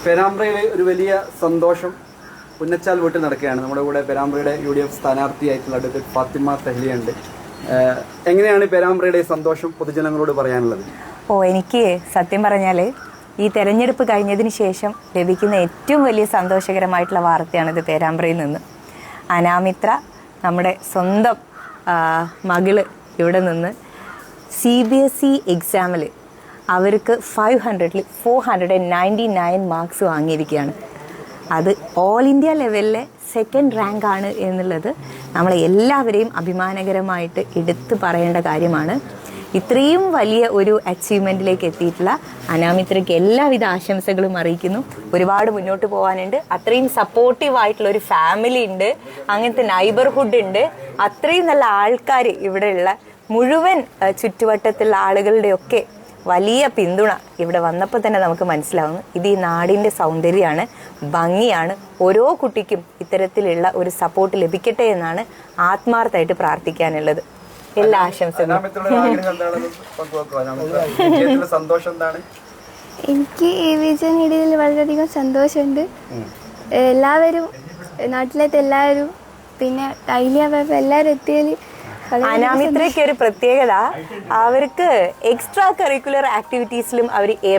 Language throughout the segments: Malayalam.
പേരാമ്പ്രയിൽ ഒരു വലിയ സന്തോഷം പുന്നച്ചാൽ വീട്ടിൽ നടക്കുകയാണ്. നമ്മുടെ കൂടെ പേരാമ്പ്രയുടെ UDF സ്ഥാനാർത്ഥിയായിട്ടുള്ള അഡ്വക്കേറ്റ് ഫാത്തിമ തഹ്ലിയുണ്ട്. എങ്ങനെയാണ് പേരാമ്പ്രയുടെ സന്തോഷം പൊതുജനങ്ങളോട് പറയാനുള്ളത്? എനിക്ക് സത്യം പറഞ്ഞാൽ ഈ തെരഞ്ഞെടുപ്പ് കഴിഞ്ഞതിന് ശേഷം ലഭിക്കുന്ന ഏറ്റവും വലിയ സന്തോഷകരമായിട്ടുള്ള വാർത്തയാണിത്. പേരാമ്പ്രയിൽ നിന്ന് അനാമിത്ര, നമ്മുടെ സ്വന്തം മകള് ഇവിടെ നിന്ന് CBSE എക്സാമിൽ അവർക്ക് 500-ൽ 499 മാർക്സ് വാങ്ങിയിരിക്കുകയാണ്. അത് ഓൾ ഇന്ത്യ ലെവലിലെ സെക്കൻഡ് റാങ്ക് ആണ് എന്നുള്ളത് നമ്മളെ എല്ലാവരെയും അഭിമാനകരമായിട്ട് എടുത്തു പറയേണ്ട കാര്യമാണ്. ഇത്രയും വലിയ ഒരു അച്ചീവ്മെൻറ്റിലേക്ക് എത്തിയിട്ടുള്ള അനാമിത്രയ്ക്ക് എല്ലാവിധ ആശംസകളും അറിയിക്കുന്നു. ഒരുപാട് മുന്നോട്ട് പോകാനുണ്ട്. അത്രയും സപ്പോർട്ടീവായിട്ടുള്ള ഒരു ഫാമിലി ഉണ്ട്, അങ്ങനത്തെ നൈബർഹുഡ് ഉണ്ട്, അത്രയും നല്ല ആൾക്കാർ ഇവിടെയുള്ള മുഴുവൻ ചുറ്റുവട്ടത്തുള്ള ആളുകളുടെയൊക്കെ വലിയ പിന്തുണ ഇവിടെ വന്നപ്പോൾ തന്നെ നമുക്ക് മനസ്സിലാവുന്നു. ഇത് ഈ നാടിൻ്റെ സൗന്ദര്യമാണ്, ഭംഗിയാണ്. ഓരോ കുട്ടിക്കും ഇത്തരത്തിലുള്ള ഒരു സപ്പോർട്ട് ലഭിക്കട്ടെ എന്നാണ് ആത്മാർത്ഥമായിട്ട് പ്രാർത്ഥിക്കാനുള്ളത്. എല്ലാ ആശംസകളും. എനിക്ക് ഈ വിജയം നേടിയതിൽ വളരെയധികം സന്തോഷമുണ്ട്. എല്ലാവരും നാട്ടിലത്തെ എല്ലാവരും പിന്നെ എല്ലാവരും എത്തിയതിൽ അനാമിത്രയ്ക്ക് ഒരു പ്രത്യേകത, അവർക്ക് എക്സ്ട്രാ കരിക്കുലർ ആക്ടിവിറ്റീസിലും അവർ A+.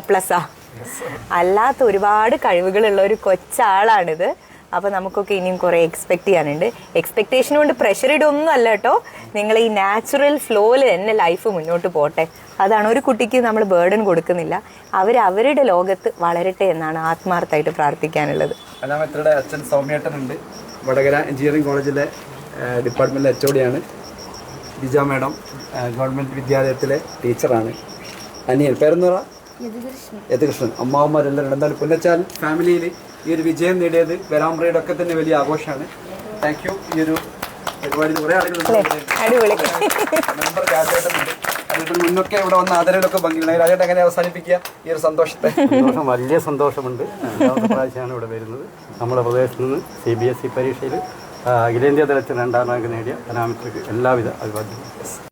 അല്ലാത്ത ഒരുപാട് കഴിവുകളുള്ള ഒരു കൊച്ചാളാണിത്. അപ്പോൾ നമുക്കൊക്കെ ഇനിയും കുറേ എക്സ്പെക്ട് ചെയ്യാനുണ്ട്. എക്സ്പെക്ടേഷൻ കൊണ്ട് പ്രഷർ ഇടൊന്നും അല്ല കേട്ടോ. നിങ്ങൾ ഈ നാച്ചുറൽ ഫ്ലോയിൽ തന്നെ ലൈഫ് മുന്നോട്ട് പോട്ടെ. അതാണ്, ഒരു കുട്ടിക്ക് നമ്മൾ ബേർഡൻ കൊടുക്കുന്നില്ല. അവരുടെ ലോകത്ത് വളരട്ടെ എന്നാണ് ആത്മാർത്ഥമായിട്ട് പ്രാർത്ഥിക്കാനുള്ളത്. അനാമിത്രയുടെ അച്ഛൻ സൗമ്യേട്ടനുണ്ട്, വടകര എഞ്ചിനീയറിംഗ് കോളേജിലെ ഡിപ്പാർട്ട്മെൻറ്റിലെ HOD ആണ്. ദിജ മാഡം ഗവൺമെൻറ് വിദ്യാലയത്തിലെ ടീച്ചറാണ്. അനിയൻ പേരെന്ന് പറ യദുകൃഷ്ണൻ. അമ്മാവന്മാരെല്ലാവരും. എന്തായാലും പുന്നച്ചാൽ ഫാമിലിയിൽ ഈ ഒരു വിജയം നേടിയത് പേരാമ്പ്രയുടെ ഒക്കെ തന്നെ വലിയ ആഘോഷമാണ്. Thank you. ഈ ഒരു പരിപാടിയിൽ കുറേ ആളുകളുണ്ട്. മെമ്പർ രാജേട്ടനുണ്ട്. അതുപോലെ മുന്നൊക്കെ ഇവിടെ വന്ന ആദരവിലൊക്കെ ഭംഗിയുണ്ട്. രാജേട്ടൻ എങ്ങനെ അവസാനിപ്പിക്കുക ഈ ഒരു സന്തോഷത്തെ? വലിയ സന്തോഷമുണ്ട്. രണ്ടാമത്തെ പ്രാവശ്യമാണ് ഇവിടെ വരുന്നത്. നമ്മുടെ പ്രദേശത്ത് നിന്ന് CBSE പരീക്ഷയിൽ അഖിലേന്ത്യാ തലത്തിൽ 2ാം റാങ്ക് നേടിയ അനാമിത്രയ്ക്ക് എല്ലാവിധ അഭിവാദ്യങ്ങളും.